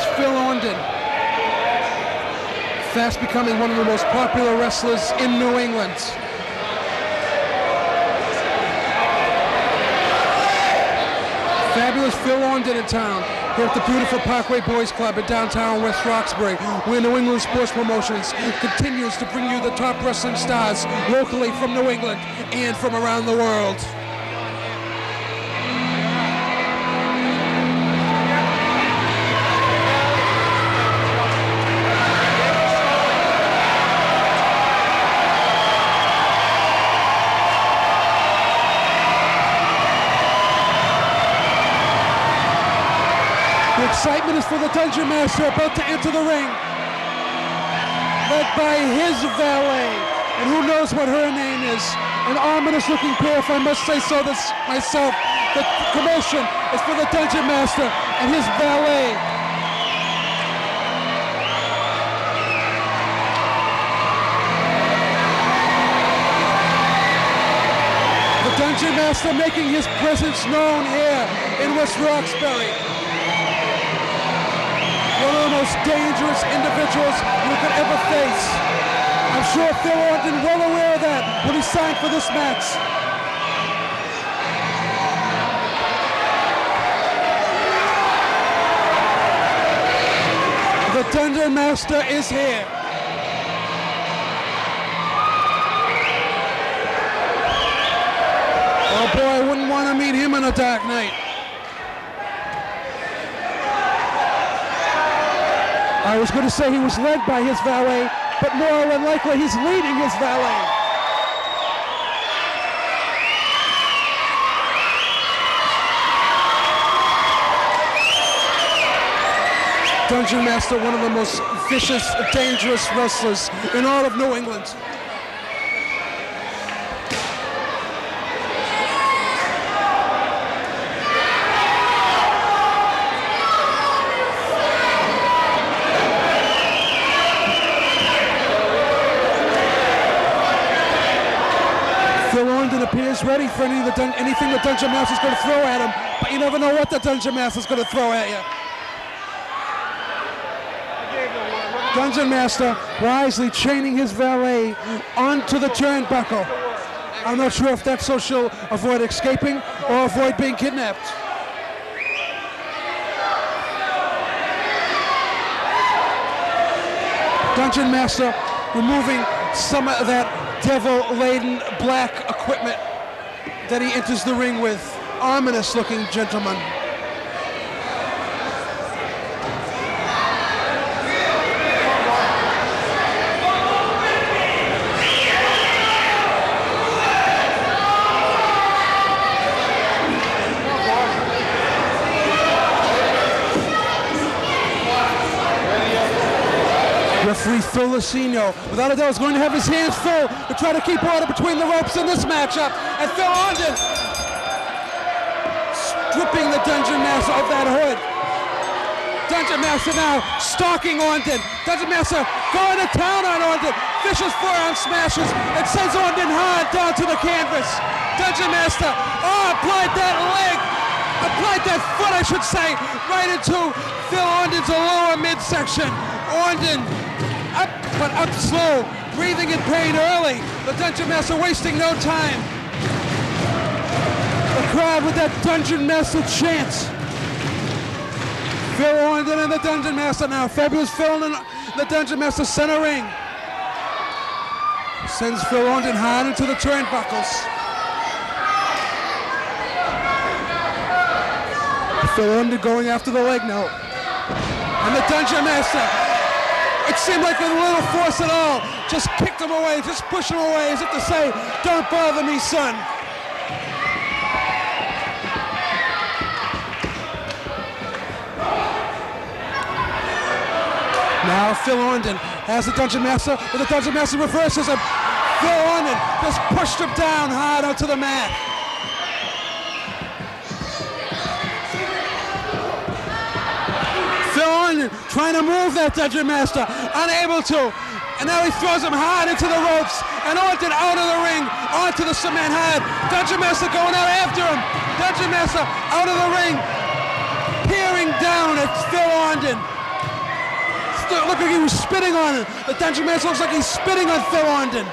is Phil Orndon, fast becoming one of the most popular wrestlers in New England. Fabulous Phil Orndon in town, here at the beautiful Parkway Boys Club in downtown West Roxbury, where New England Sports Promotions continues to bring you the top wrestling stars locally from New England and from around the world. The excitement is for the Dungeon Master about to enter the ring, led by his valet, and who knows what her name is. An ominous looking pair, if I must say so this myself. The commotion is for the Dungeon Master and his valet. The Dungeon Master making his presence known here in West Roxbury. One of the most dangerous individuals you could ever face. I'm sure Phil Orndon well aware of that when he signed for this match. The Dungeon Master is here. Oh boy, I wouldn't want to meet him on a dark night. I was going to say he was led by his valet, but more than likely he's leading his valet. Dungeon Master, one of the most vicious, dangerous wrestlers in all of New England. Phil Orndon appears ready for anything the Dungeon Master's going to throw at him, but you never know what the Dungeon Master's going to throw at you. Dungeon Master wisely chaining his valet onto the turnbuckle. I'm not sure if that's so she'll avoid escaping or avoid being kidnapped. Dungeon Master removing some of that devil-laden black equipment that he enters the ring with. Ominous looking gentleman. Referee Phil Lucino, without a doubt, is going to have his hands full to try to keep order between the ropes in this matchup. And Phil Orndon stripping the Dungeon Master of that hood. Dungeon Master now stalking Orndon. Dungeon Master going to town on Orndon. Vicious forearm smashes and sends Orndon hard down to the canvas. Dungeon Master, applied that leg, applied that foot, I should say, right into Phil Orndon's lower midsection. Orndon up, but up slow, breathing in pain early. The Dungeon Master wasting no time. The crowd with that Dungeon Master chant. Phil Orndon and the Dungeon Master now. Fabulous Phil and the Dungeon Master center ring. Sends Phil Orndon hard into the turnbuckles. Phil Orndon going after the leg now. And the Dungeon Master, it seemed like with little force at all, just kicked him away, just pushed him away as if to say, don't bother me, son. Now Phil Orndon has the Dungeon Master, but the Dungeon Master reverses him. Phil Orndon just pushed him down hard onto the mat. Trying to move that Dungeon Master, unable to, and now he throws him hard into the ropes, and Orndon out of the ring, onto the cement hard. Dungeon Master going out after him. Dungeon Master out of the ring, peering down at Phil Orndon. looked like he was spitting on him. The Dungeon Master looks like he's spitting on Phil Orndon.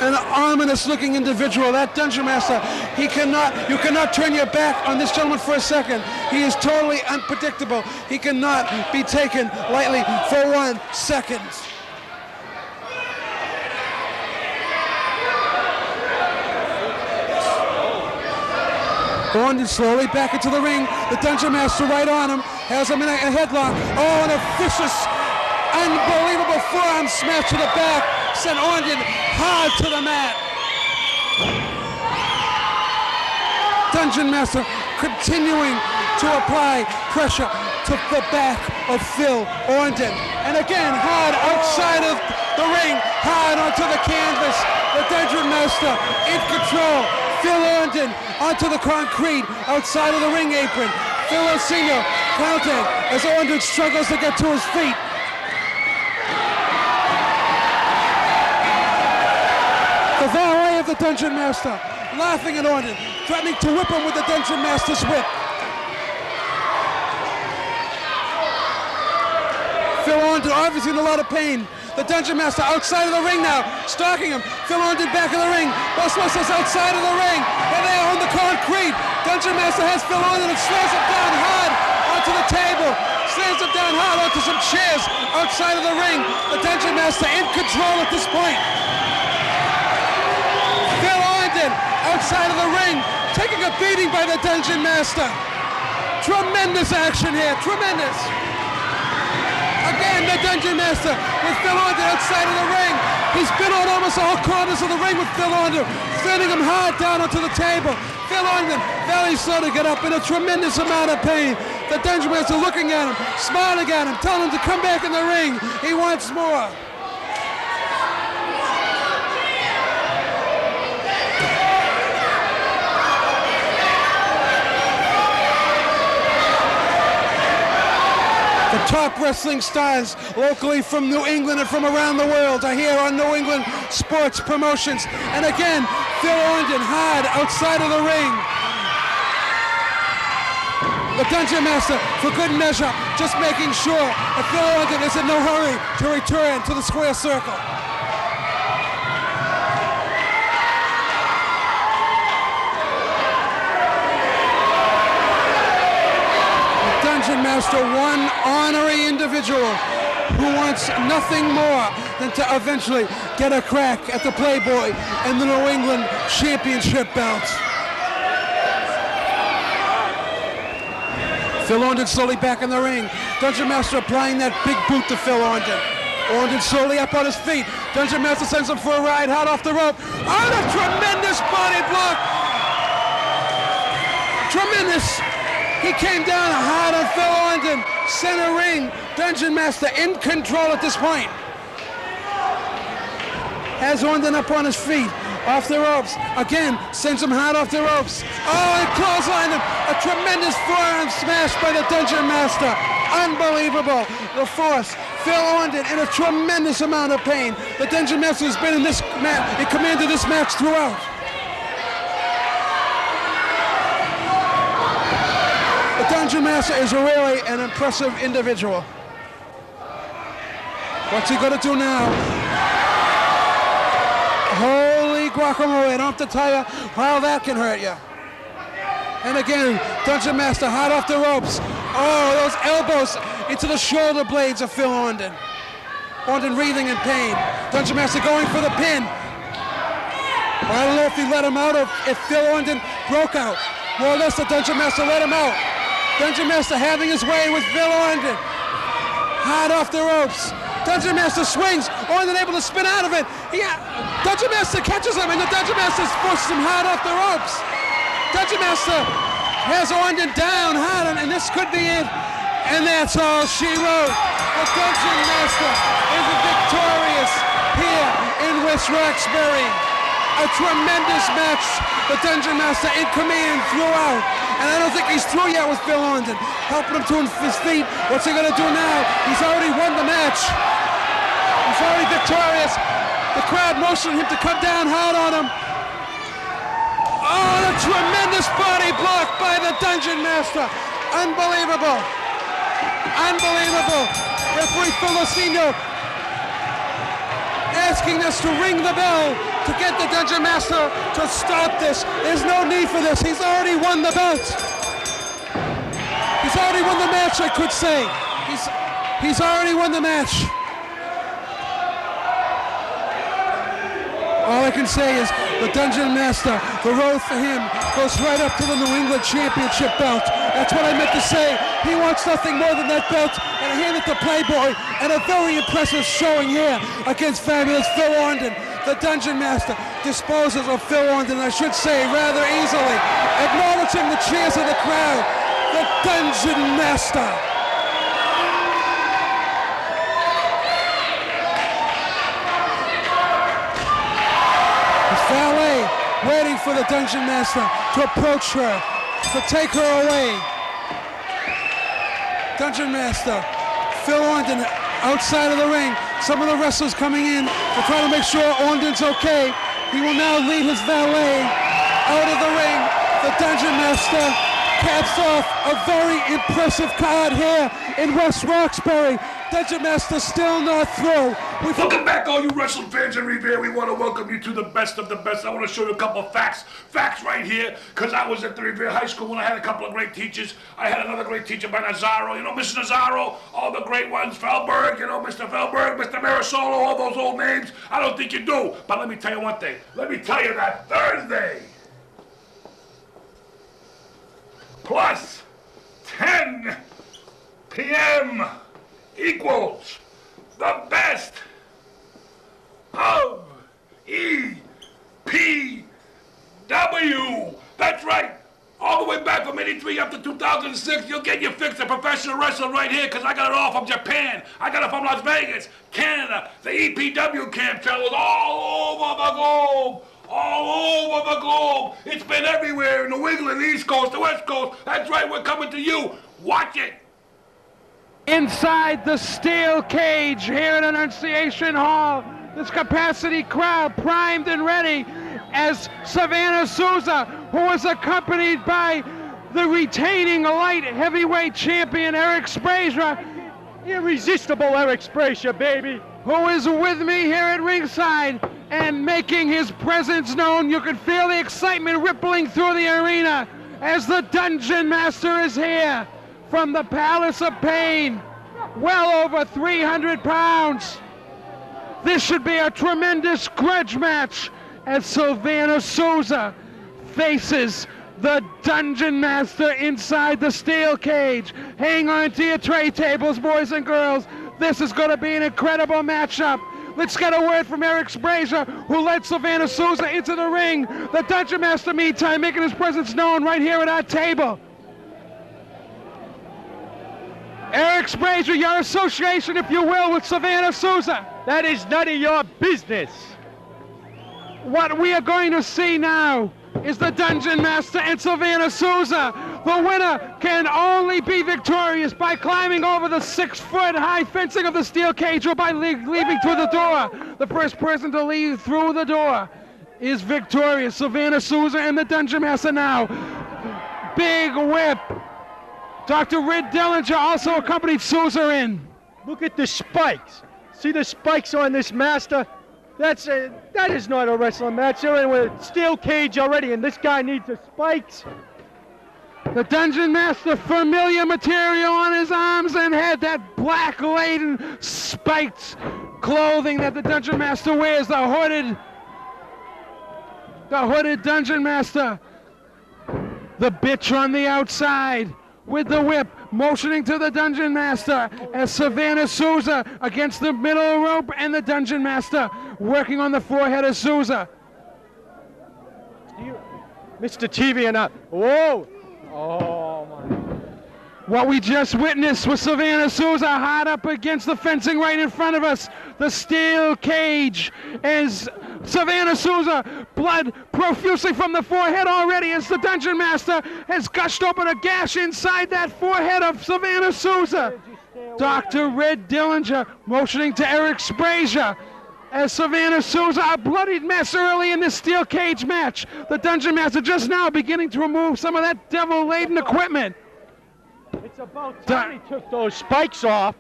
An ominous looking individual, that Dungeon Master. You cannot turn your back on this gentleman for a second. He is totally unpredictable. He cannot be taken lightly for 1 second. Orndon slowly back into the ring. The Dungeon Master right on him. Has him in a headlock. Oh, and a vicious, unbelievable forearm smash to the back. Sent Orndon hard to the mat. Dungeon Master continuing to apply pressure to the back of Phil Orndon. And again, hard outside of the ring, hard onto the canvas. The Dungeon Master in control. Phil Orndon onto the concrete outside of the ring apron. Phil Sr. counting as Orndon struggles to get to his feet. The valet of the Dungeon Master laughing at Orndon, threatening to whip him with the Dungeon Master's whip. Phil Orndon obviously in a lot of pain. The Dungeon Master outside of the ring now, stalking him. Phil Orndon back in the ring. Both Masters outside of the ring. And they are on the concrete. Dungeon Master has Phil Orndon and slams him down hard onto the table. Slams him down hard onto some chairs outside of the ring. The Dungeon Master in control at this point. Phil Orndon outside of the ring, taking a beating by the Dungeon Master. Tremendous action here, tremendous. Again, the Dungeon Master with Phil Orndon outside of the ring. He's been on almost all corners of the ring with Phil Orndon, sending him hard down onto the table. Phil Orndon very slow to get up in a tremendous amount of pain. The Dungeon Master looking at him, smiling at him, telling him to come back in the ring. He wants more. The top wrestling stars locally from New England and from around the world are here on New England Sports Promotions. And again, Phil Orndon hard outside of the ring. The Dungeon Master, for good measure, just making sure that Phil Orndon is in no hurry to return to the square circle. Dungeon Master, one honorary individual who wants nothing more than to eventually get a crack at the Playboy and the New England Championship belt. Phil Orndon slowly back in the ring. Dungeon Master applying that big boot to Phil Orndon. Orndon slowly up on his feet. Dungeon Master sends him for a ride hot off the rope. On a tremendous body block. Tremendous. He came down hard on Phil Orndon, center ring. Dungeon Master in control at this point. Has Orndon up on his feet, off the ropes. Again, sends him hard off the ropes. Oh, and clothesline him. A tremendous forearm smash by the Dungeon Master. Unbelievable. The force. Phil Orndon in a tremendous amount of pain. The Dungeon Master has been in this match, in command of this match throughout. The Dungeon Master is really an impressive individual. What's he gonna do now? Holy guacamole, I don't have to tell you how that can hurt you. And again, Dungeon Master hot off the ropes. Oh, those elbows into the shoulder blades of Phil Orndon. Orndon writhing in pain. Dungeon Master going for the pin. I don't know if he let him out or if Phil Orndon broke out. More or less the Dungeon Master let him out. Dungeon Master having his way with Phil Orndon. Hard off the ropes. Dungeon Master swings. Orndon able to spin out of it. Dungeon Master catches him and the Dungeon Master forces him hard off the ropes. Dungeon Master has Orndon down hard and this could be it. And that's all she wrote. The Dungeon Master is victorious here in West Roxbury. A tremendous match. The Dungeon Master in command throughout. And I don't think he's through yet with Phil Orndon. Helping him to his feet. What's he going to do now? He's already won the match. He's already victorious. The crowd motioning him to come down hard on him. Oh, a tremendous body block by the Dungeon Master. Unbelievable. Unbelievable. Referee Filosino asking us to ring the bell to get the Dungeon Master to start this. There's no need for this. He's already won the belt. He's already won the match, I could say. He's already won the match. All I can say is the Dungeon Master, the road for him goes right up to the New England Championship belt. That's what I meant to say. He wants nothing more than that belt, and I hand it to Playboy, and a very impressive showing here against fabulous Phil Orndon. The Dungeon Master disposes of Phil Orndon, I should say, rather easily, acknowledging the cheers of the crowd. The Dungeon Master. Valet waiting for the Dungeon Master to approach her, to take her away. Dungeon Master, Phil Orndon outside of the ring. Some of the wrestlers coming in to try to make sure Orndon's okay. He will now lead his valet out of the ring. The Dungeon Master caps off a very impressive card here in West Roxbury. Dungeon Master still not through. Welcome back, all you wrestling fans in Revere. We want to welcome you to the best of the best. I want to show you a couple of facts right here, because I was at the Revere High School when I had a couple of great teachers. I had another great teacher by Nazaro, you know, Mr. Nazaro, all the great ones, Felberg, you know, Mr. Felberg, Mr. Marisolo, all those old names. I don't think you do, but let me tell you one thing. Let me tell you that Thursday, plus 10 p.m. equals the best of EPW. That's right. All the way back from 83 up to 2006, you'll get your fix of professional wrestling right here, because I got it all from Japan. I got it from Las Vegas, Canada, the EPW camp fellows all over the globe. All over the globe. It's been everywhere. New England, the East Coast, the West Coast. That's right, we're coming to you. Watch it. Inside the steel cage here at Annunciation Hall, this capacity crowd primed and ready as Savannah Souza, who is accompanied by the retaining light heavyweight champion Eric Sprazer, irresistible Eric Sprazer, baby, who is with me here at ringside and making his presence known. You can feel the excitement rippling through the arena as the Dungeon Master is here from the Palace of Pain, well over 300 pounds. This should be a tremendous grudge match as Savannah Souza faces the Dungeon Master inside the steel cage. Hang on to your tray tables, boys and girls. This is going to be an incredible matchup. Let's get a word from Eric Sprazer, who led Savannah Souza into the ring. The Dungeon Master, meantime, making his presence known right here at our table. Eric Sprazer, your association, if you will, with Savannah Souza. That is none of your business. What we are going to see now is the Dungeon Master and Savannah Souza. The winner can only be victorious by climbing over the 6-foot-high fencing of the steel cage or by leaving through the door. The first person to leave through the door is victorious. Savannah Souza and the Dungeon Master now. Big whip. Dr. Rid Dillinger also accompanied Souza in. Look at the spikes. See the spikes on this master? That is not a wrestling match. They're in with a steel cage already, and this guy needs the spikes. The Dungeon Master, familiar material on his arms and head, that black-laden, spiked clothing that the Dungeon Master wears, the hooded Dungeon Master. The bitch on the outside with the whip, motioning to the Dungeon Master as Savannah Souza against the middle rope and the Dungeon Master working on the forehead of Souza. Mr. TV and whoa! Oh my. What we just witnessed was Savannah Souza hard up against the fencing right in front of us. The steel cage as Savannah Souza, blood profusely from the forehead already as the Dungeon Master has gushed open a gash inside that forehead of Savannah Souza. Dr. Red Dillinger motioning to Eric Sprazer as Savannah Souza, a bloodied mess early in this steel cage match. The Dungeon Master just now beginning to remove some of that devil-laden equipment. It's about time he took those spikes off.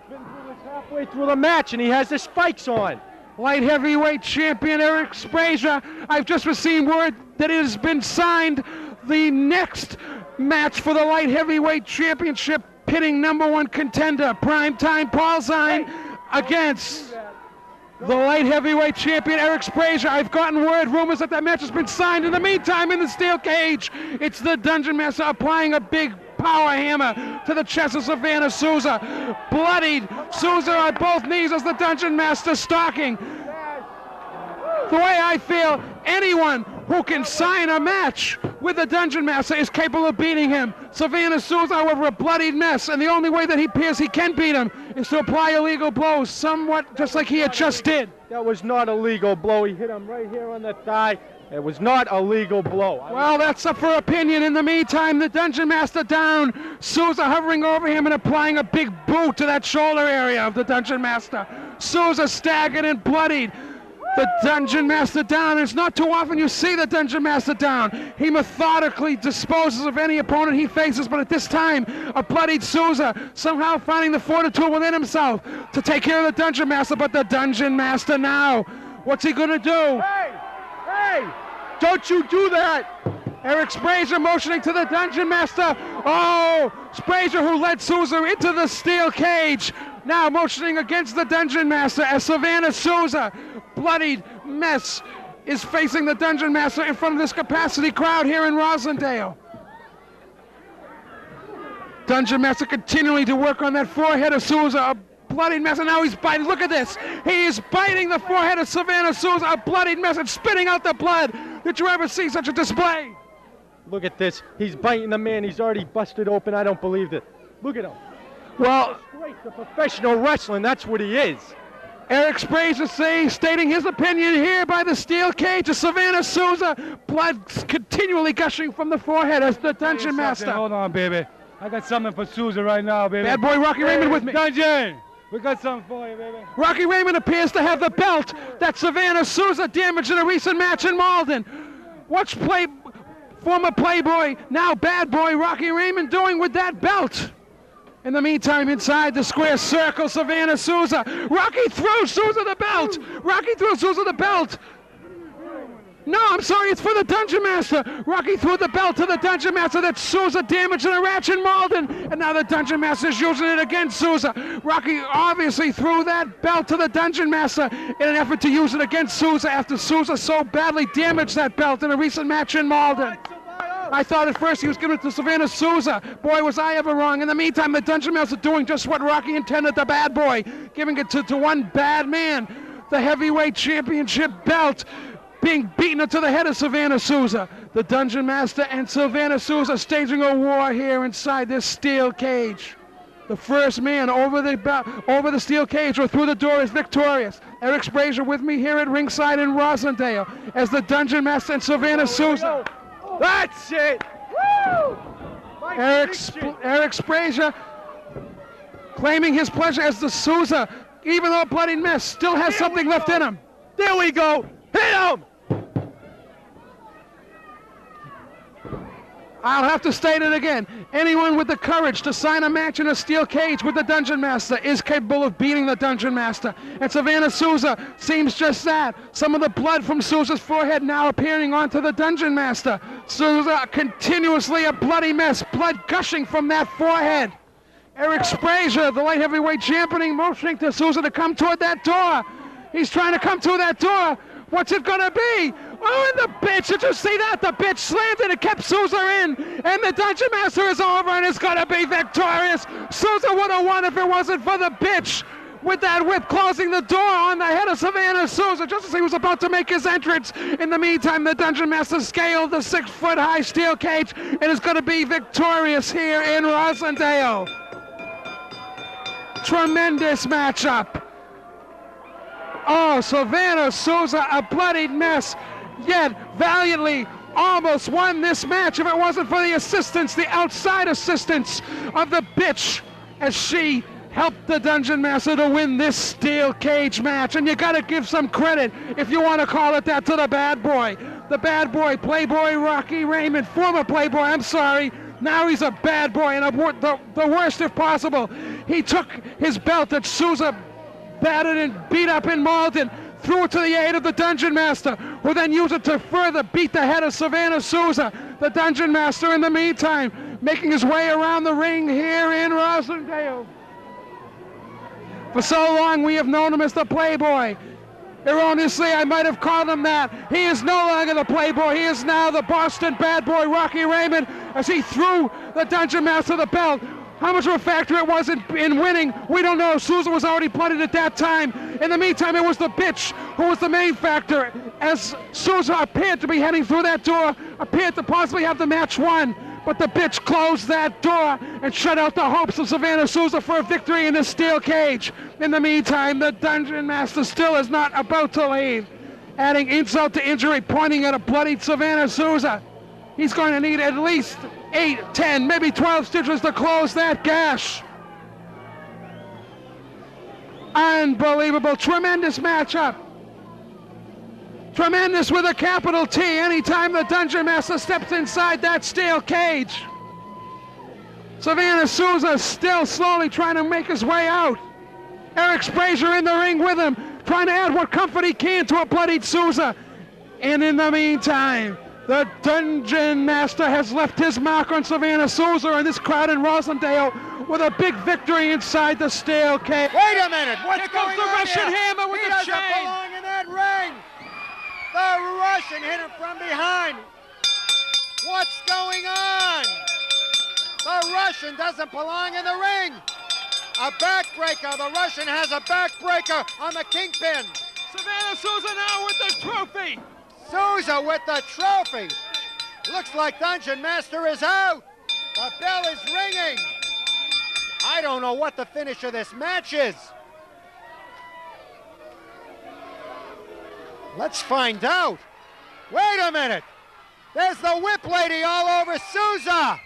Been through this halfway through the match, and he has the spikes on. Light heavyweight champion Eric Sprazer. I've just received word that it has been signed. The next match for the light heavyweight championship, pitting #1 contender Primetime Paul Zine against the light heavyweight champion Eric Sprazer. I've gotten rumors that match has been signed. In the meantime, in the steel cage, it's the Dungeon Master applying a big power hammer to the chest of Savannah Souza. Bloodied Souza on both knees as the Dungeon Master stalking. The way I feel, anyone who can sign a match with the Dungeon Master is capable of beating him. Savannah Souza, however, a bloodied mess, and the only way that he appears he can beat him is to apply illegal blows, somewhat just like he had just did. That was not a legal blow. He hit him right here on the thigh. It was not a legal blow. Well, that's up for opinion. In the meantime, the Dungeon Master down. Souza hovering over him and applying a big boot to that shoulder area of the Dungeon Master. Souza staggered and bloodied. The Dungeon Master down. It's not too often you see the Dungeon Master down. He methodically disposes of any opponent he faces, but at this time, a bloodied Souza somehow finding the fortitude within himself to take care of the Dungeon Master, but the Dungeon Master now, what's he gonna do? Hey, don't you do that! Eric Sprazer motioning to the Dungeon Master. Oh, Sprazer who led Souza into the steel cage. Now motioning against the Dungeon Master as Savannah Souza, bloodied mess, is facing the Dungeon Master in front of this capacity crowd here in Rosendale. Dungeon Master continuing to work on that forehead of Souza, a bloodied mess, and now he's biting. Look at this. He is biting the forehead of Savannah Souza, a bloodied mess, and spitting out the blood. Did you ever see such a display? Look at this. He's biting the man. He's already busted open. I don't believe it. Look at him. Well, Straight to professional wrestling. That's what he is. Eric Sprazer stating his opinion here by the steel cage of Savannah Souza. Blood continually gushing from the forehead as the Dungeon Master. Hold on, baby. I got something for Souza right now, baby. Bad boy Rocky Raymond with me. Dungeon, we got something for you, baby. Rocky Raymond appears to have the belt that Savannah Souza damaged in a recent match in Malden. What's former Playboy, now bad boy Rocky Raymond doing with that belt? In the meantime, inside the square circle, Savannah Souza. Rocky throws Souza the belt. Rocky throws Souza the belt. No, I'm sorry, it's for the Dungeon Master. Rocky threw the belt to the Dungeon Master that Souza damaged in a match in Malden. And now the Dungeon Master is using it against Souza. Rocky obviously threw that belt to the Dungeon Master in an effort to use it against Souza after Souza so badly damaged that belt in a recent match in Malden. I thought at first he was giving it to Savannah Souza. Boy, was I ever wrong. In the meantime, the Dungeon Master doing just what Rocky intended, the bad boy, giving it to one bad man. The heavyweight championship belt being beaten into the head of Savannah Souza. The Dungeon Master and Savannah Souza staging a war here inside this steel cage. The first man over the steel cage or through the door is victorious. Eric Sprazer with me here at ringside in Rosendale as the Dungeon Master and Savannah Souza. That's it! Woo! Eric Sprazer claiming his pleasure as the Souza, even though a bloody mess, still has something left in him. There we go! Hit him! I'll have to state it again. Anyone with the courage to sign a match in a steel cage with the Dungeon Master is capable of beating the Dungeon Master. And Savannah Souza seems just that. Some of the blood from Souza's forehead now appearing onto the Dungeon Master. Souza continuously a bloody mess, blood gushing from that forehead. Eric Sprazer, the light heavyweight champion, motioning to Souza to come toward that door. He's trying to come to that door. What's it gonna be? Oh, and the bitch, did you see that? The bitch slammed it and kept Souza in. And the Dungeon Master is over and is gonna be victorious. Souza would have won if it wasn't for the bitch with that whip closing the door on the head of Savannah Souza just as he was about to make his entrance. In the meantime, the Dungeon Master scaled the 6-foot-high steel cage and is gonna be victorious here in Rosendale. Tremendous matchup. Oh, Savannah Souza, a bloodied mess, yet valiantly almost won this match if it wasn't for the assistance, the outside assistance of the bitch as she helped the Dungeon Master to win this steel cage match. And you gotta give some credit, if you want to call it that, to the bad boy. The bad boy, Playboy Rocky Raymond, former Playboy, I'm sorry, Now he's a bad boy, and the worst if possible. He took his belt that Souza battered and beat up and mauled and threw it to the aid of the Dungeon Master, who then used it to further beat the head of Savannah Souza. The Dungeon Master, in the meantime, making his way around the ring here in Rosendale. For so long, we have known him as the Playboy. Erroneously, I might have called him that. He is no longer the Playboy. He is now the Boston bad boy, Rocky Raymond, as he threw the Dungeon Master the belt. How much of a factor it was in winning, we don't know. Souza was already blooded at that time. In the meantime, it was the bitch who was the main factor, as Souza appeared to be heading through that door, appeared to possibly have the match won. But the bitch closed that door and shut out the hopes of Savannah Souza for a victory in the steel cage. In the meantime, the Dungeon Master still is not about to leave. Adding insult to injury, pointing at a bloodied Savannah Souza. He's going to need at least 8, 10, maybe 12 stitches to close that gash. Unbelievable, tremendous matchup. Tremendous with a capital T anytime the Dungeon Master steps inside that steel cage. Savannah Souza still slowly trying to make his way out. Eric Sprazier in the ring with him, trying to add what comfort he can to a bloodied Souza. And in the meantime, the Dungeon Master has left his mark on Savannah Souza and this crowd in Rosendale with a big victory inside the steel cage. Wait a minute, what's Here going comes the on Russian here? Hammer with He the doesn't chain. belong in that ring. The Russian hit him from behind. What's going on? The Russian doesn't belong in the ring. A backbreaker. The Russian has a backbreaker on the kingpin. Savannah Souza now with the trophy. Souza with the trophy. Looks like Dungeon Master is out. The bell is ringing. I don't know what the finish of this match is. Let's find out. Wait a minute. There's the whip lady all over Souza.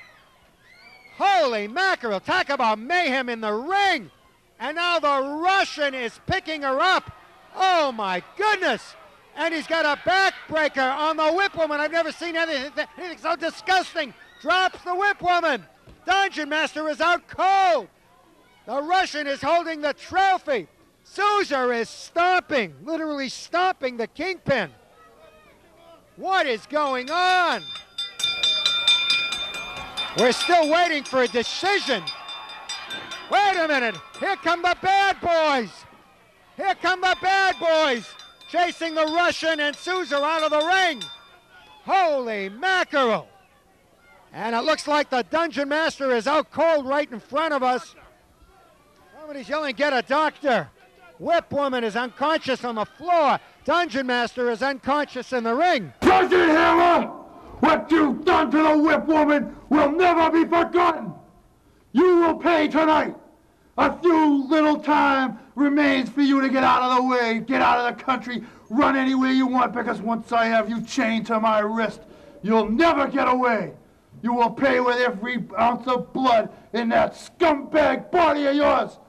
Holy mackerel, talk about mayhem in the ring. And now the Russian is picking her up. Oh my goodness. And he's got a backbreaker on the whip woman. I've never seen anything so disgusting. Drops the whip woman. Dungeon Master is out cold. The Russian is holding the trophy. Souza is stomping, literally stomping the kingpin. What is going on? We're still waiting for a decision. Wait a minute. Here come the bad boys. Here come the bad boys. Chasing the Russian and Souza out of the ring. Holy mackerel. And it looks like the Dungeon Master is out cold right in front of us. Somebody's yelling, get a doctor. Whip woman is unconscious on the floor. Dungeon Master is unconscious in the ring. Dungeon Hammer, what you've done to the whip woman will never be forgotten. You will pay tonight. A few little time remains for you to get out of the way, get out of the country, run anywhere you want, because once I have you chained to my wrist, you'll never get away. You will pay with every ounce of blood in that scumbag body of yours.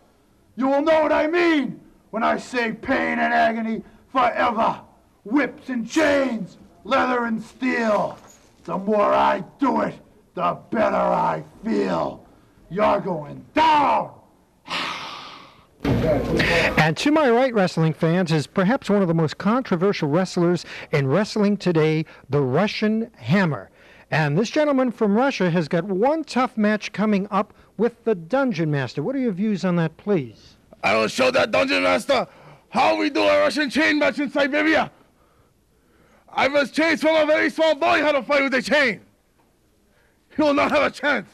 You will know what I mean when I say pain and agony forever. Whips and chains, leather and steel. The more I do it, the better I feel. You're going down. And to my right, wrestling fans, is perhaps one of the most controversial wrestlers in wrestling today, the Russian Hammer. And this gentleman from Russia has got one tough match coming up with the Dungeon Master. What are your views on that, please? I will show that Dungeon Master how we do a Russian chain match in Siberia. I was chased from a very small boy how to fight with a chain. He will not have a chance.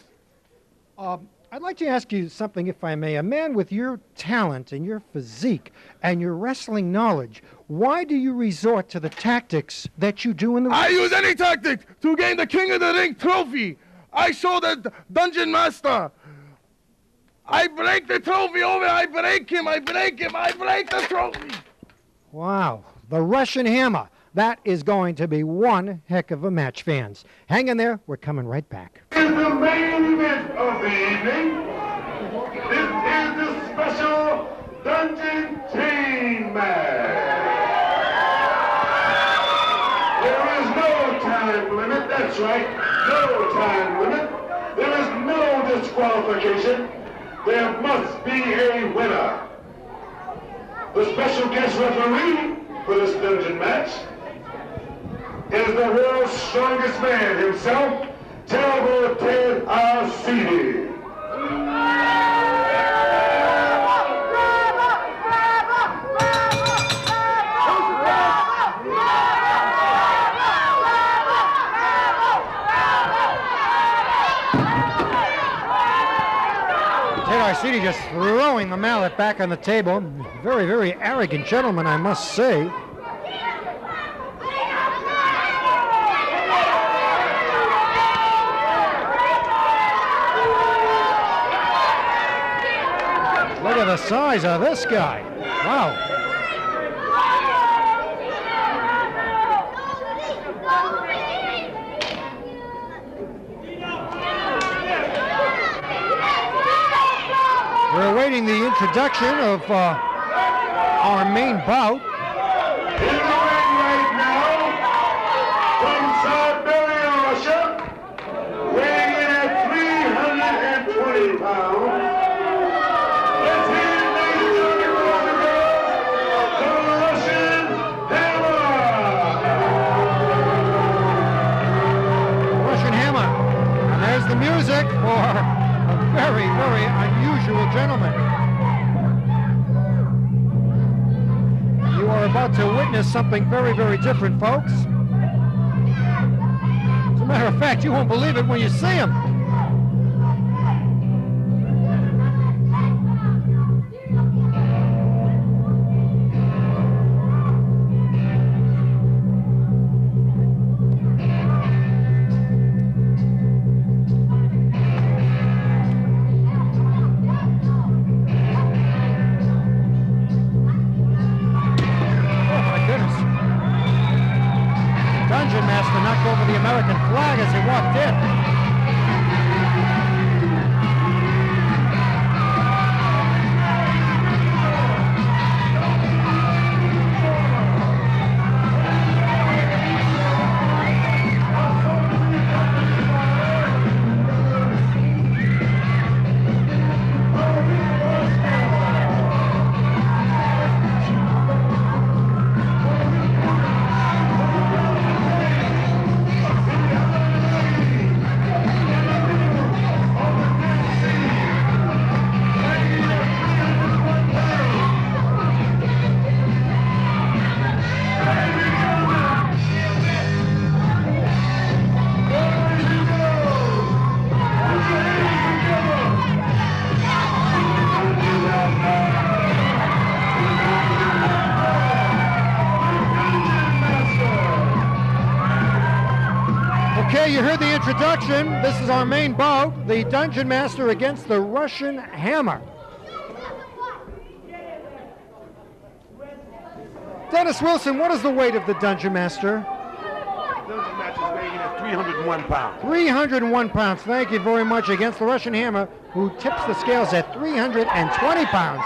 I'd like to ask you something, if I may. A man with your talent and your physique and your wrestling knowledge, why do you resort to the tactics that you do in the ring? I use any tactic to gain the King of the Ring trophy. I show the Dungeon Master. I break the trophy over. I break him. I break him. I break the trophy. Wow. The Russian Hammer. That is going to be one heck of a match, fans. Hang in there. We're coming right back. This is the main event of the evening. This is the special Dungeon Chain match. There is no time limit. That's right. No time limit. There is no disqualification. There must be a winner. The special guest referee for this dungeon match is the world's strongest man himself, Terrible Ted Arcidi. Arcidi just throwing the mallet back on the table. Very, very arrogant gentleman, I must say. Look at the size of this guy. Wow. We're awaiting the introduction of our main bout. In the ring right now, from Siberia, Russia, weighing in at 320 pounds. Let's hear it, ladies and gentlemen, the Russian Hammer. Russian Hammer. And there's the music for a very, very unusual gentleman. You are about to witness something very, very different, folks. As a matter of fact, you won't believe it when you see him. Over the American flag as he walked in. Okay, you heard the introduction. This is our main bout, the Dungeon Master against the Russian Hammer. Dennis Wilson, what is the weight of the Dungeon Master? Dungeon match is weighing in at 301 pounds. 301 pounds, thank you very much, against the Russian Hammer, who tips the scales at 320 pounds.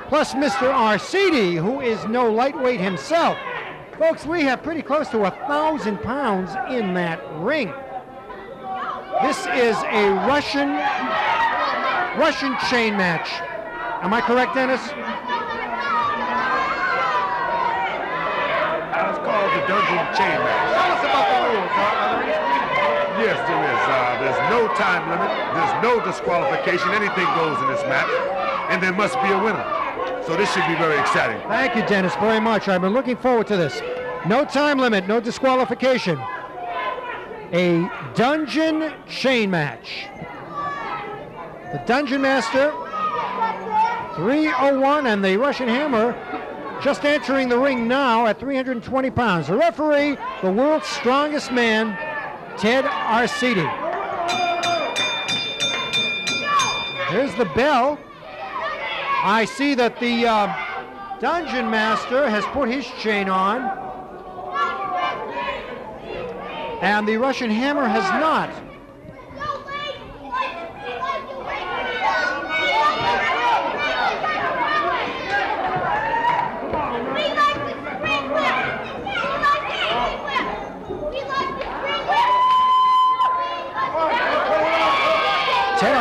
Plus Mr. Arcidi, who is no lightweight himself. Folks, we have pretty close to 1,000 pounds in that ring. This is a Russian chain match. Am I correct, Dennis? It's called the Dungeon Chain Match. Tell us about the rules, Yes, there is. There's no time limit. There's no disqualification. Anything goes in this match. And there must be a winner. So this should be very exciting. Thank you, Dennis, very much. I've been looking forward to this. No time limit, no disqualification. A dungeon chain match. The Dungeon Master, 301, and the Russian Hammer just entering the ring now at 320 pounds. The referee, the world's strongest man, Ted Arcidi. Here's the bell. I see that the Dungeon Master has put his chain on, and the Russian Hammer has not.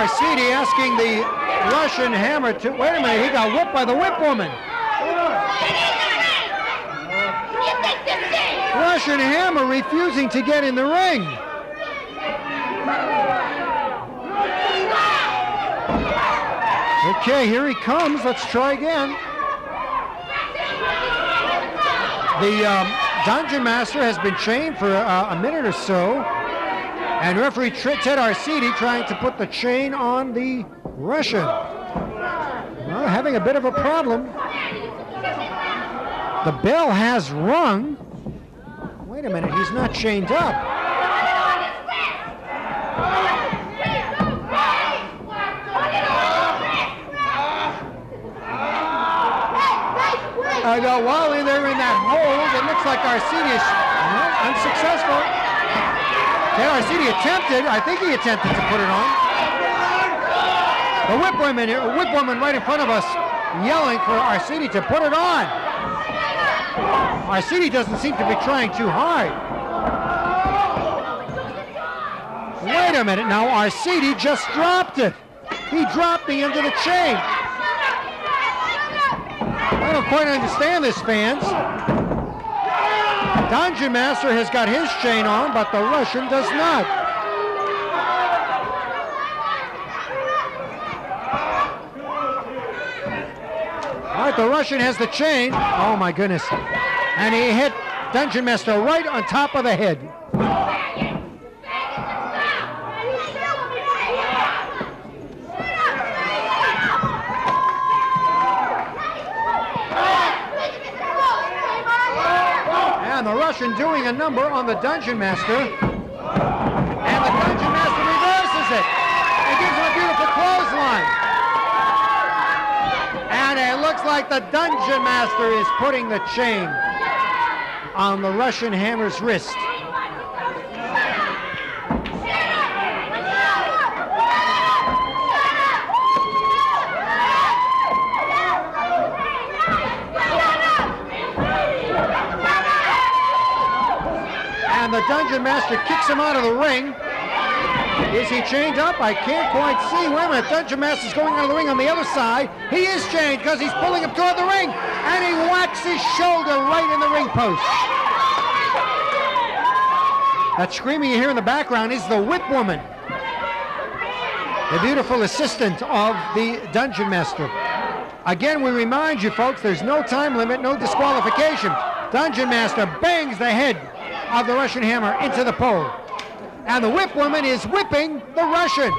Arcidi asking the Russian Hammer to, wait a minute, he got whipped by the whip woman. Russian Hammer refusing to get in the ring. Okay, here he comes. Let's try again. The Dungeon Master has been chained for a minute or so, and referee Ted Arcidi trying to put the chain on the Russian. Well, having a bit of a problem. The bell has rung. Wait a minute, he's not chained up. While they're in that hold, it looks like Arcidi is unsuccessful. Ted Arcidi attempted, I think he attempted to put it on. The whip woman right in front of us yelling for Arcidi to put it on. Arcidi doesn't seem to be trying too hard. Wait a minute now, Arcidi just dropped it. He dropped the end of the chain. I don't quite understand this, fans. Dungeon Master has got his chain on, but the Russian does not. All right, the Russian has the chain. Oh my goodness. And he hit Dungeon Master right on top of the head. And the Russian doing a number on the Dungeon Master. And the Dungeon Master reverses it. And gives him a beautiful clothesline. And it looks like the Dungeon Master is putting the chain on the Russian Hammer's wrist. And the Dungeon Master kicks him out of the ring. Is he chained up? I can't quite see. Wait a minute, Dungeon Master's going out of the ring on the other side. He is chained because he's pulling him toward the ring. And he whacks his shoulder right in the ring post. That screaming you hear in the background is the whip woman, the beautiful assistant of the Dungeon Master. Again, we remind you folks, there's no time limit, no disqualification. Dungeon Master bangs the head of the Russian Hammer into the pole. And the whip woman is whipping the Russian.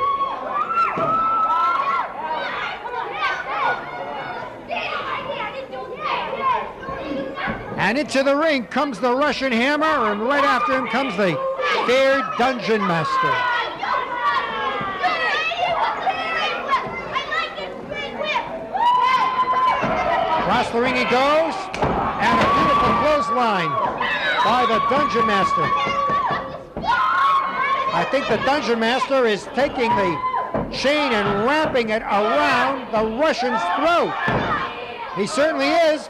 And into the ring comes the Russian Hammer, and right after him comes the fair Dungeon Master. Across the ring he goes, and a beautiful clothesline by the Dungeon Master. I think the Dungeon Master is taking the chain and wrapping it around the Russian's throat. He certainly is.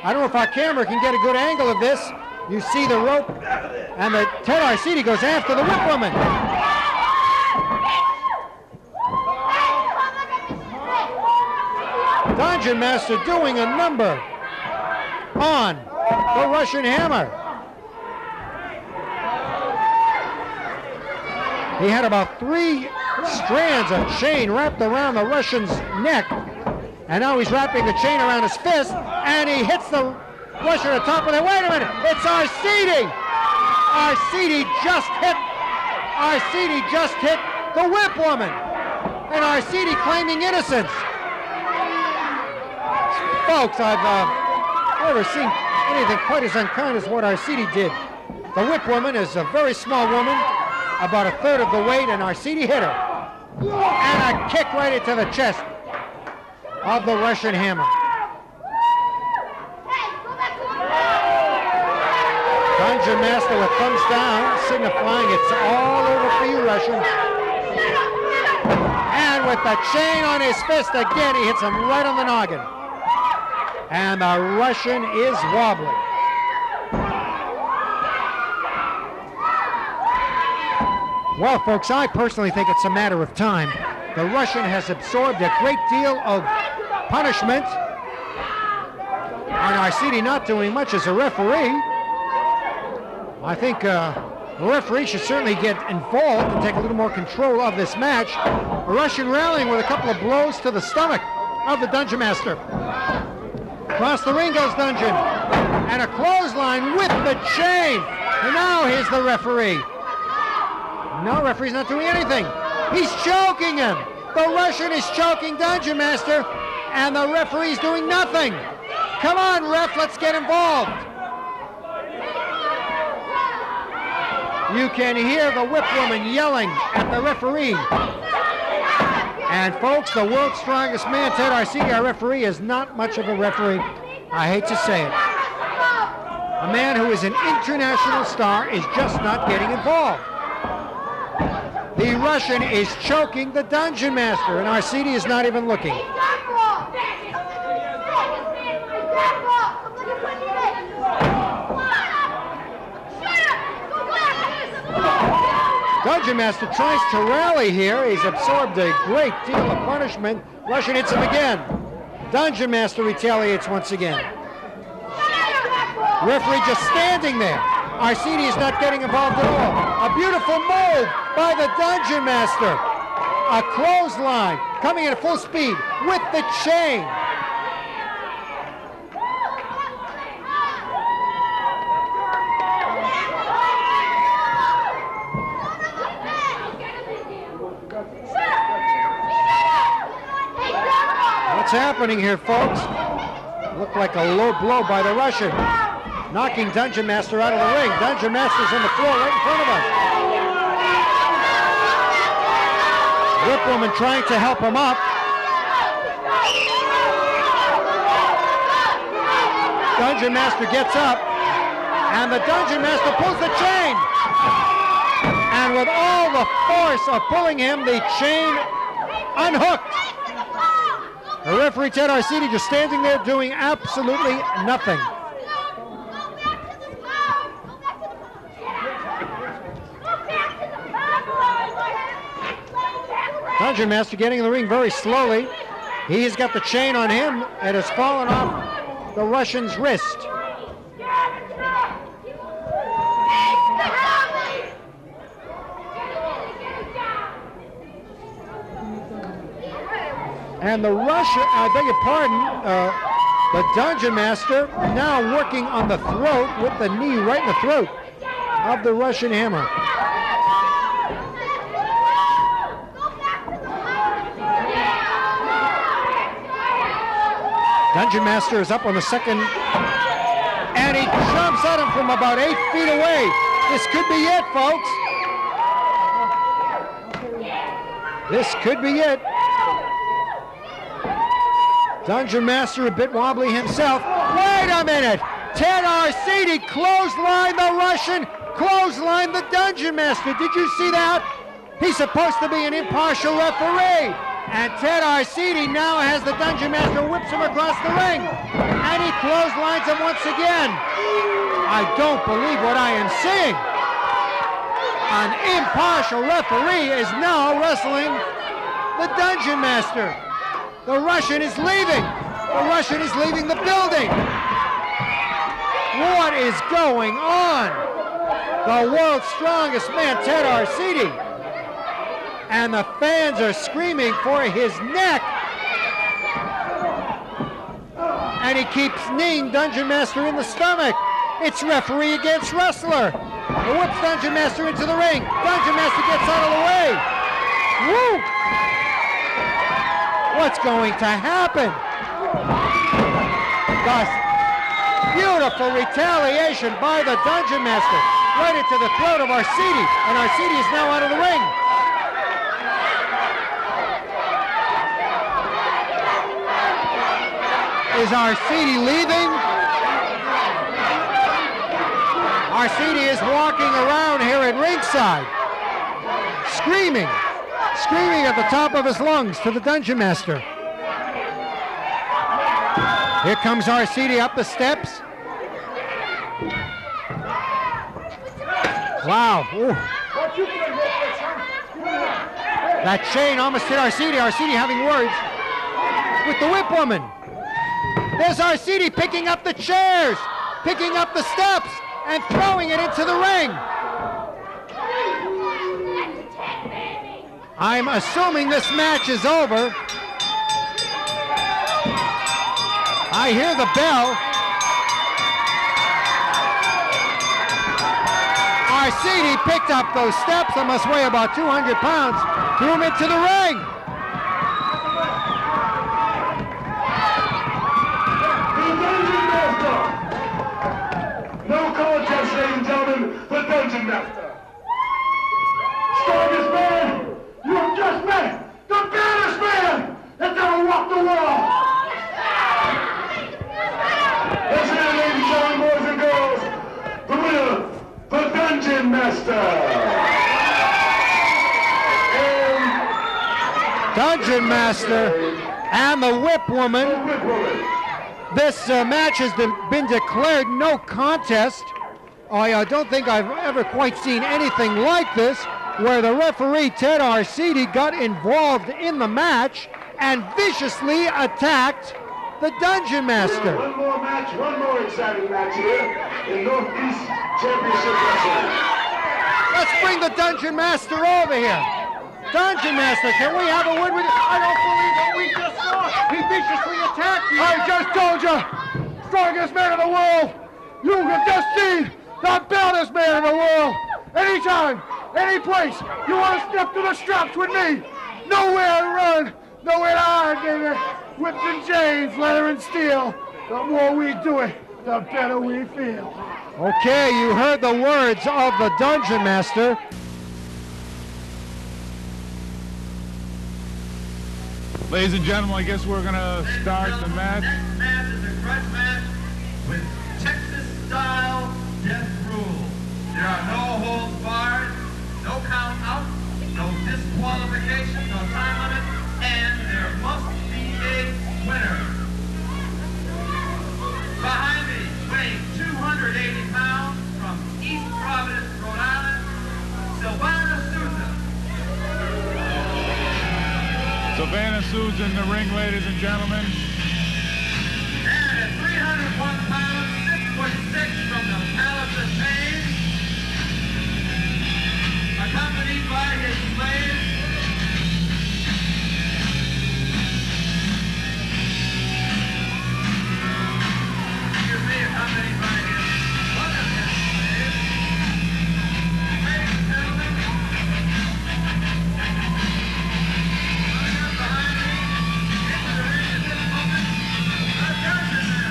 I don't know if our camera can get a good angle of this. You see the rope, and the Ted Arcidi goes after the whip woman. Dungeon Master doing a number on the Russian Hammer. He had about 3 strands of chain wrapped around the Russian's neck, and now he's wrapping the chain around his fist, and he hits the Russian at the top of the... Wait a minute, it's Arcidi! Arcidi just hit the whip woman, and Arcidi claiming innocence. Folks, I've never seen anything quite as unkind as what Arcidi did. The whip woman is a very small woman, about a third of the weight, and Arcidi hit her. And a kick right into the chest of the Russian Hammer. Dungeon Master with thumbs down, signifying it's all over for you, Russian. And with the chain on his fist again, he hits him right on the noggin. And the Russian is wobbling. Well, folks, I personally think it's a matter of time The Russian has absorbed a great deal of punishment. And Arcidi not doing much as a referee. I think the referee should certainly get involved and take a little more control of this match. A Russian rallying with a couple of blows to the stomach of the Dungeon Master. Across the ring goes Dungeon. And a clothesline with the chain. And now here's the referee. No, referee's not doing anything. He's choking him. The Russian is choking Dungeon Master, and the referee's doing nothing. Come on, ref, let's get involved. You can hear the whip woman yelling at the referee. And folks, the world's strongest man, Ted Arcidi, our referee, is not much of a referee. I hate to say it. A man who is an international star is just not getting involved. The Russian is choking the Dungeon Master, and Arcidi is not even looking. Dungeon Master tries to rally here. He's absorbed a great deal of punishment. Russian hits him again. Dungeon Master retaliates once again. Referee just standing there. Arcidi is not getting involved at all. A beautiful move by the Dungeon Master. A clothesline coming at full speed with the chain. What's happening here, folks? Looked like a low blow by the Russian, knocking Dungeon Master out of the ring. Dungeon Master's on the floor right in front of us. Whip woman trying to help him up. Dungeon Master gets up, and the Dungeon Master pulls the chain. And with all the force of pulling him, the chain unhooked. The referee, Ted Arcidi, just standing there doing absolutely nothing. Dungeon Master getting in the ring very slowly. He's got the chain on him. It has fallen off the Russian's wrist. And the Russian, I beg your pardon, the Dungeon Master now working on the throat with the knee right in the throat of the Russian Hammer. Dungeon Master is up on the second, and he jumps at him from about 8 feet away. This could be it, folks. This could be it. Dungeon Master a bit wobbly himself. Wait a minute! Ted Arcidi clotheslined the Russian, clotheslined the Dungeon Master. Did you see that? He's supposed to be an impartial referee. And Ted Arcidi now has the Dungeon Master, whips him across the ring. And he clotheslines him once again. I don't believe what I am seeing. An impartial referee is now wrestling the Dungeon Master. The Russian is leaving. The Russian is leaving the building. What is going on? The world's strongest man, Ted Arcidi. And the fans are screaming for his neck. And he keeps kneeing Dungeon Master in the stomach. It's referee against wrestler. He whips Dungeon Master into the ring. Dungeon Master gets out of the way. Woo! What's going to happen? Thus, beautiful retaliation by the Dungeon Master right into the throat of Arcidi, and Arcidi is now out of the ring. Is Arcidi leaving? Arcidi is walking around here at ringside, screaming at the top of his lungs to the Dungeon Master. Here comes Arcidi up the steps. Wow. Ooh. That chain almost hit Arcidi. Arcidi having words with the whip woman. There's Arcidi picking up the chairs, picking up the steps, and throwing it into the ring. I'm assuming this match is over. I hear the bell. Arcidi picked up those steps that must weigh about 200 pounds, threw him into the ring. No contest, ladies and gentlemen, the Dungeon Master. Strongest man you have just met, the baddest man that's ever walked the wall. Let's hear it, ladies and gentlemen, boys and girls, the winner, the Dungeon Master. Dungeon Master and the Whip Woman. The Whip Woman. This match has been declared no contest. I don't think I've ever quite seen anything like this, where the referee, Ted Arcidi, got involved in the match and viciously attacked the Dungeon Master. One more match, one more exciting match here in Northeast Championship Wrestling. Let's bring the Dungeon Master over here. Dungeon Master, can we have a word with you? I don't believe what we just saw. He viciously attacked you. I just told you, strongest man in the world. You have just seen the baddest man in the world. Anytime, any place, you want to step to the straps with me. Nowhere to run, nowhere to hide, baby. Whips and chains, leather and steel. The more we do it, the better we feel. Okay, you heard the words of the Dungeon Master. Ladies and gentlemen, I guess we're going to start the match. Next match is a grudge match with Texas-style death rule. There are no holds barred, no count out, no disqualification, no time limit, and there must be a winner. Behind me, weighing 280 pounds from East Providence, Rhode Island, Sylvana Souza. Savannah Souza in the ring, ladies and gentlemen. And at 301 pounds, 6'6" from the Palace of Pain, accompanied by his slave, excuse me, accompanied by his one of his slaves. Ladies and gentlemen, coming up behind me, into the ring at this moment, the Dungeon Master.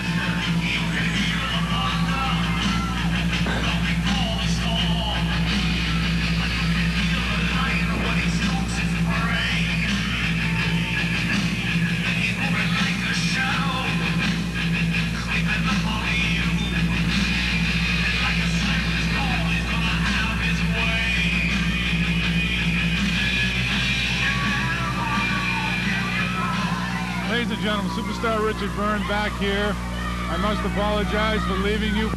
Ladies and gentlemen, Superstar Richard Byrne back here. I must apologize for leaving you.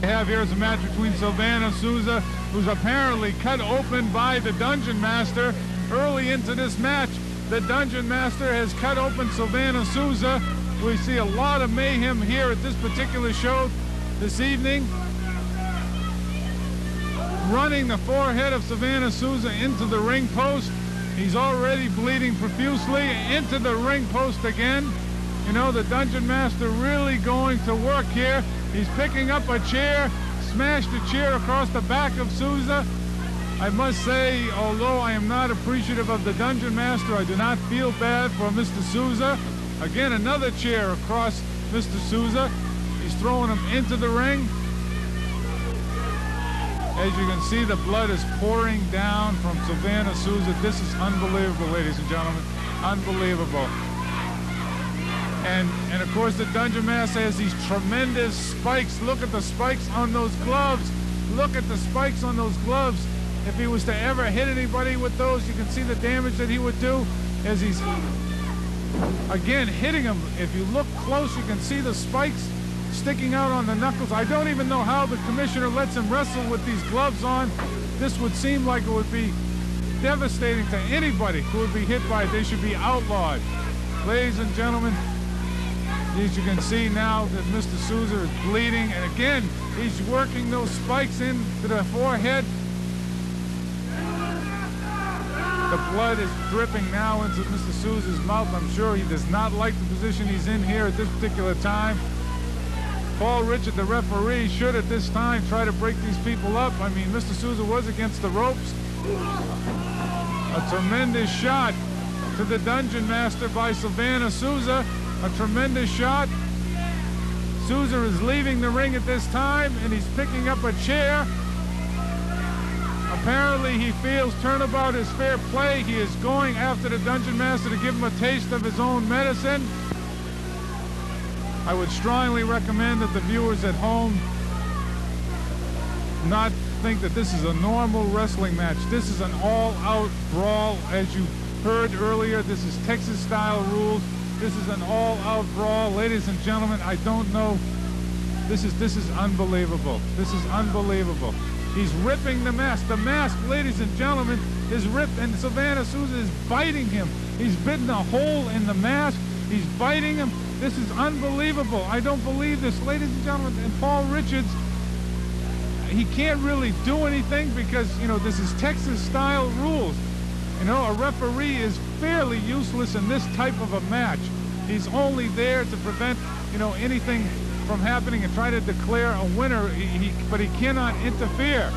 We have here is a match between Savannah Souza, who's apparently cut open by the Dungeon Master early into this match. The Dungeon Master has cut open Savannah Souza. We see a lot of mayhem here at this particular show this evening. Running the forehead of Savannah Souza into the ring post. He's already bleeding profusely into the ring post again. You know, the Dungeon Master really going to work here. He's picking up a chair, smashed a chair across the back of Souza. I must say, although I am not appreciative of the Dungeon Master, I do not feel bad for Mr. Souza. Again, another chair across Mr. Souza. He's throwing him into the ring. As you can see, the blood is pouring down from Savannah Souza. This is unbelievable, ladies and gentlemen. Unbelievable. And of course, the Dungeon Master has these tremendous spikes. Look at the spikes on those gloves. Look at the spikes on those gloves. If he was to ever hit anybody with those, you can see the damage that he would do as he's, again, hitting him. If you look close, you can see the spikes sticking out on the knuckles. I don't even know how the commissioner lets him wrestle with these gloves on. This would seem like it would be devastating to anybody who would be hit by it. They should be outlawed. Ladies and gentlemen, as you can see now that Mr. Souza is bleeding, and again, he's working those spikes into the forehead. The blood is dripping now into Mr. Souza's mouth. I'm sure he does not like the position he's in here at this particular time. Paul Richard, the referee, should at this time try to break these people up. I mean, Mr. Souza was against the ropes. A tremendous shot to the Dungeon Master by Savannah Souza. A tremendous shot. Souza is leaving the ring at this time, and he's picking up a chair. Apparently he feels turnabout is fair play. He is going after the Dungeon Master to give him a taste of his own medicine. I would strongly recommend that the viewers at home not think that this is a normal wrestling match. This is an all-out brawl. As you heard earlier, this is Texas-style rules. This is an all-out brawl. Ladies and gentlemen, I don't know. This is unbelievable. This is unbelievable. He's ripping the mask. The mask, ladies and gentlemen, is ripped, and Savannah Souza is biting him. He's bitten a hole in the mask. He's biting him. This is unbelievable. I don't believe this, ladies and gentlemen. And Paul Richards, he can't really do anything because, you know, this is Texas-style rules. You know, a referee is fairly useless in this type of a match. He's only there to prevent, you know, anything from happening and try to declare a winner, but he cannot interfere.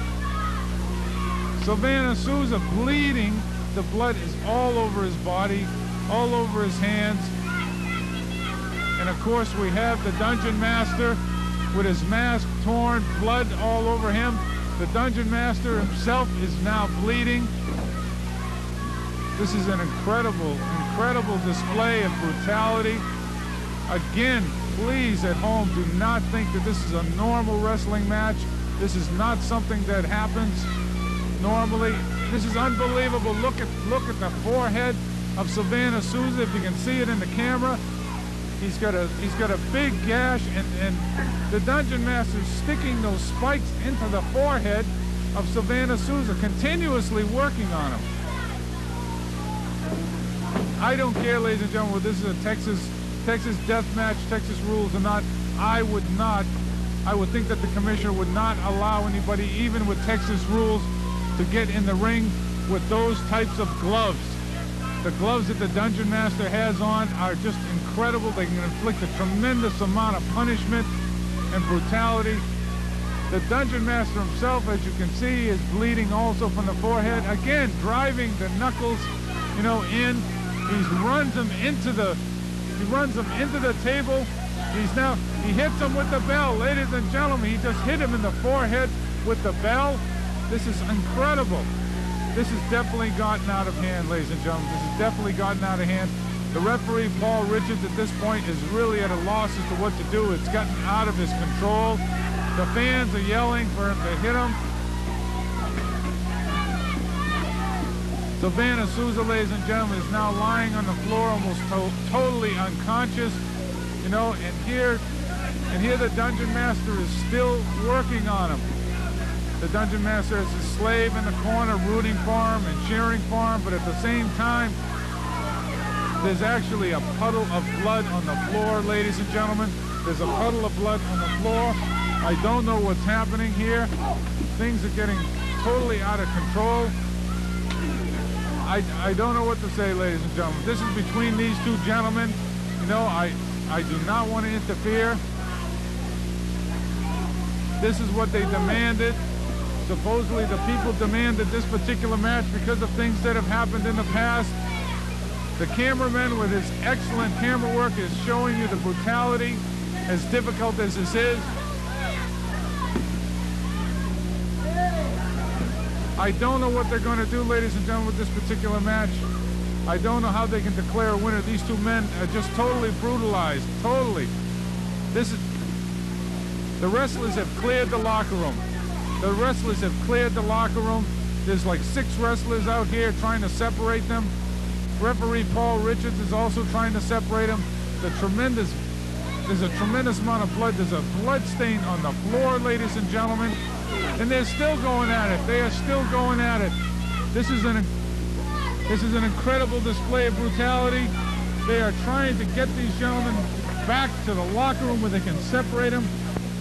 Savannah Souza bleeding. The blood is all over his body, all over his hands. And of course we have the Dungeon Master with his mask torn, blood all over him. The Dungeon Master himself is now bleeding. This is an incredible, incredible display of brutality. Again, please at home do not think that this is a normal wrestling match. This is not something that happens normally. This is unbelievable. Look at the forehead of Savannah Souza. If you can see it in the camera, he's got a big gash, and the Dungeon Master is sticking those spikes into the forehead of Savannah Souza, continuously working on him. I don't care, ladies and gentlemen, whether this is a Texas death match, Texas rules or not. I would think that the commissioner would not allow anybody, even with Texas rules, to get in the ring with those types of gloves. The gloves that the Dungeon Master has on are just incredible. They can inflict a tremendous amount of punishment and brutality. The Dungeon Master himself, as you can see, is bleeding also from the forehead. Again, driving the knuckles, you know, in. He runs him into the table. He hits him with the bell. Ladies and gentlemen, he just hit him in the forehead with the bell. This is incredible. This has definitely gotten out of hand, ladies and gentlemen. This has definitely gotten out of hand. The referee, Paul Richards, at this point is really at a loss as to what to do. It's gotten out of his control. The fans are yelling for him to hit him. Savannah Souza, ladies and gentlemen, is now lying on the floor, almost totally unconscious. You know, and here the Dungeon Master is still working on him. The Dungeon Master is his slave in the corner, rooting for him and cheering for him, but at the same time, there's actually a puddle of blood on the floor, ladies and gentlemen. There's a puddle of blood on the floor. I don't know what's happening here. Things are getting totally out of control. I don't know what to say, ladies and gentlemen. This is between these two gentlemen. You know, I do not want to interfere. This is what they demanded. Supposedly the people demanded this particular match because of things that have happened in the past. The cameraman with his excellent camera work is showing you the brutality, as difficult as this is. I don't know what they're going to do, ladies and gentlemen, with this particular match. I don't know how they can declare a winner. These two men are just totally brutalized, totally. The wrestlers have cleared the locker room. The wrestlers have cleared the locker room. There's like 6 wrestlers out here trying to separate them. Referee Paul Richards is also trying to separate them. The tremendous There's a tremendous amount of blood. There's a blood stain on the floor, ladies and gentlemen. And they're still going at it. They are still going at it. This is an incredible display of brutality. They are trying to get these gentlemen back to the locker room where they can separate them.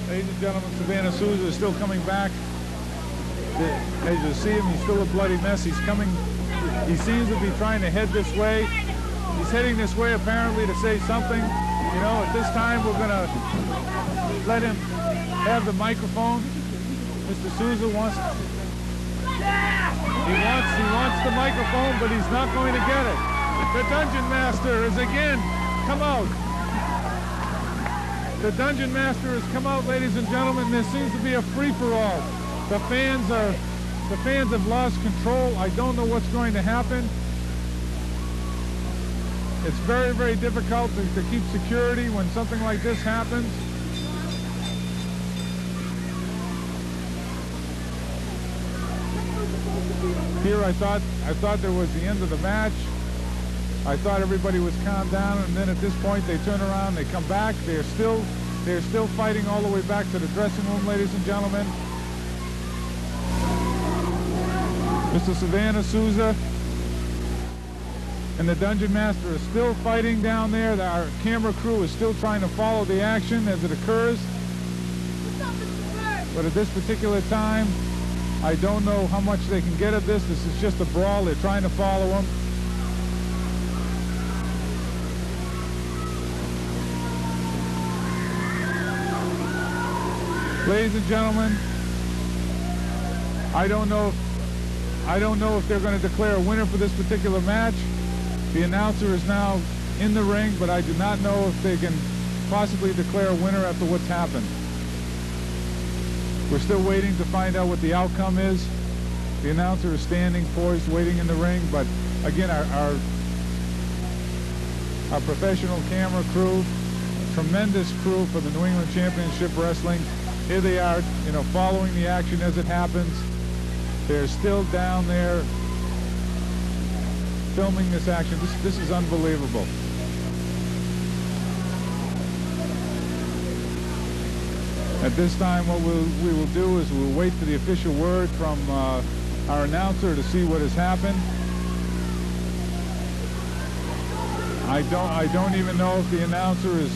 Ladies and gentlemen, Savannah Souza is still coming back. As you see him, he's still a bloody mess. He's coming, he seems to be trying to head this way. He's heading this way apparently to say something. You know, at this time we're gonna let him have the microphone. Mr. Souza wants the microphone, but he's not going to get it. The Dungeon Master is again come out. The Dungeon Master has come out, ladies and gentlemen. There seems to be a free-for-all. The fans have lost control. I don't know what's going to happen. It's very, very difficult to keep security when something like this happens. Here I thought there was the end of the match. I thought everybody was calmed down, and then at this point they turn around, they come back. They're still fighting all the way back to the dressing room, ladies and gentlemen. Mr. Savannah Souza and the Dungeon Master are still fighting down there. Our camera crew is still trying to follow the action as it occurs. But at this particular time, I don't know how much they can get of this. This is just a brawl. They're trying to follow him. Ladies and gentlemen, I don't know if they're going to declare a winner for this particular match. The announcer is now in the ring, but I do not know if they can possibly declare a winner after what's happened. We're still waiting to find out what the outcome is. The announcer is standing poised, waiting in the ring, but again, our professional camera crew, tremendous crew for the New England Championship Wrestling. Here they are, you know, following the action as it happens. They're still down there filming this action. This is unbelievable. At this time, what we will do is we'll wait for the official word from our announcer to see what has happened. I don't even know if the announcer is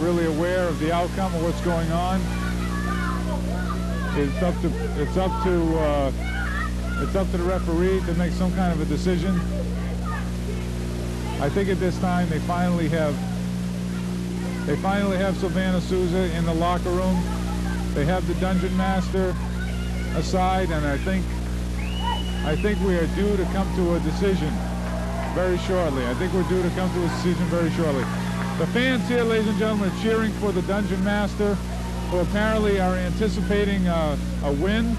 really aware of the outcome of what's going on. It's up to the referee to make some kind of a decision. I think at this time they finally have Savannah Souza in the locker room. They have the Dungeon Master aside, and I think we are due to come to a decision very shortly. I think we're due to come to a decision very shortly. The fans here, ladies and gentlemen, are cheering for the Dungeon Master, who apparently are anticipating a win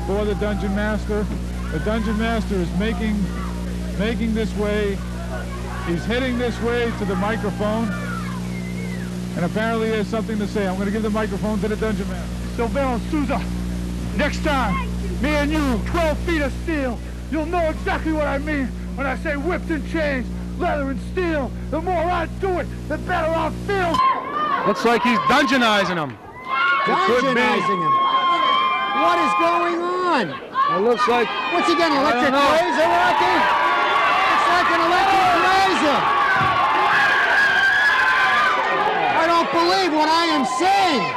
for the Dungeon Master. The Dungeon Master is making this way. He's heading this way to the microphone, and apparently he has something to say. I'm going to give the microphone to the Dungeon Master. Savannah Souza, next time, me and you, 12 feet of steel, you'll know exactly what I mean when I say whips and chains, leather and steel. The more I do it, the better I feel. Looks like he's dungeonizing him. Dungeonizing him. What is going on? It looks like... What's he getting, electric razor, Rocky? It's like an electric razor. I don't believe what I am seeing.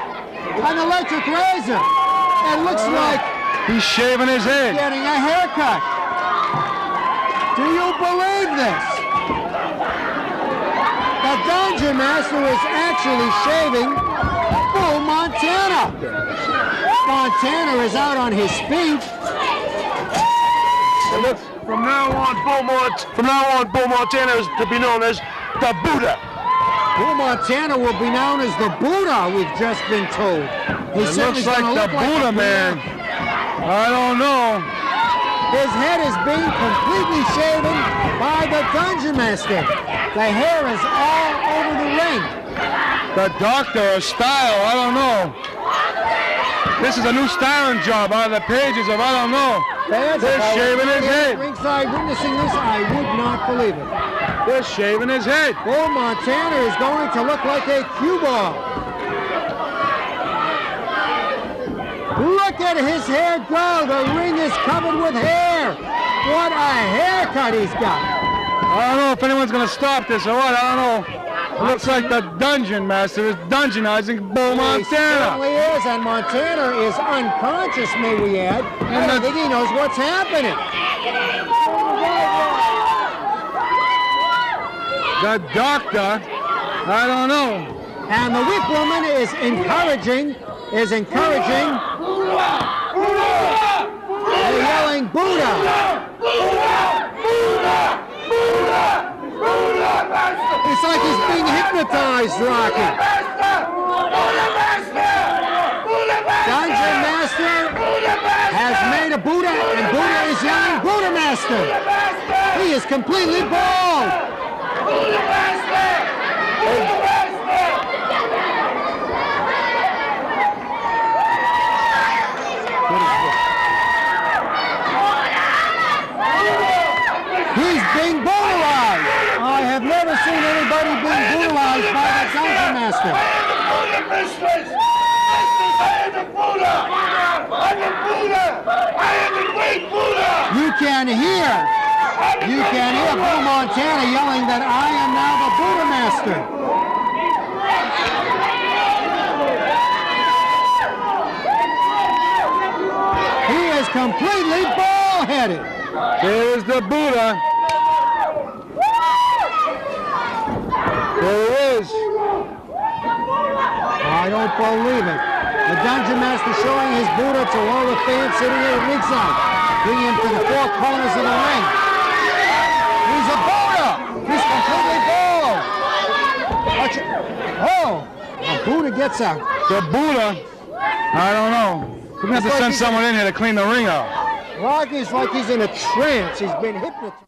An electric razor. It looks like he's shaving his head. Getting a haircut. Do you believe this? The Dungeon Master is actually shaving Bull Montana. Montana is out on his feet. From now on, Bull Montana is to be known as the Buddha. Bull Montana will be known as the Buddha, we've just been told. It looks like the Buddha, man. I don't know. His head is being completely shaven by the Dungeon Master. The hair is all over the ring. The doctor, style, I don't know. This is a new styling job out of the pages of I don't know. They're shaving his head. Ringside witnessing this, I would not believe it. They're shaving his head. Bull Montana is going to look like a cue ball. Look at his hair go. The ring is covered with hair. What a haircut he's got. I don't know if anyone's going to stop this or what. I don't know. It looks like the Dungeon Master is dungeonizing Bull Montana. He certainly is, and Montana is unconscious, may we add. I don't think he knows what's happening. The doctor, I don't know. And the whip woman is encouraging. They're yelling Buddha. It's like he's being hypnotized, Rocky. Dungeon Master has made a Buddha, and Buddha is yelling Buddha Master. He is completely bald. He's being brutalized. I have never seen anybody being brutalized by the Dungeon Master. I am the Buddha! I'm the Buddha! I am the great Buddha! You can hear Bull Montana yelling that I am now the Buddha Master. He is completely bald-headed. There's the Buddha. There he is. I don't believe it. The Dungeon Master showing his Buddha to all the fans sitting here at ringside. Bringing him to the four corners of the ring. He's a Buddha! He's completely bald! Watch it. Oh! The Buddha gets out. The Buddha? I don't know. We're going to have to send someone in here to clean the ring out. Rocky's like he's in a trance. He's been hypnotized.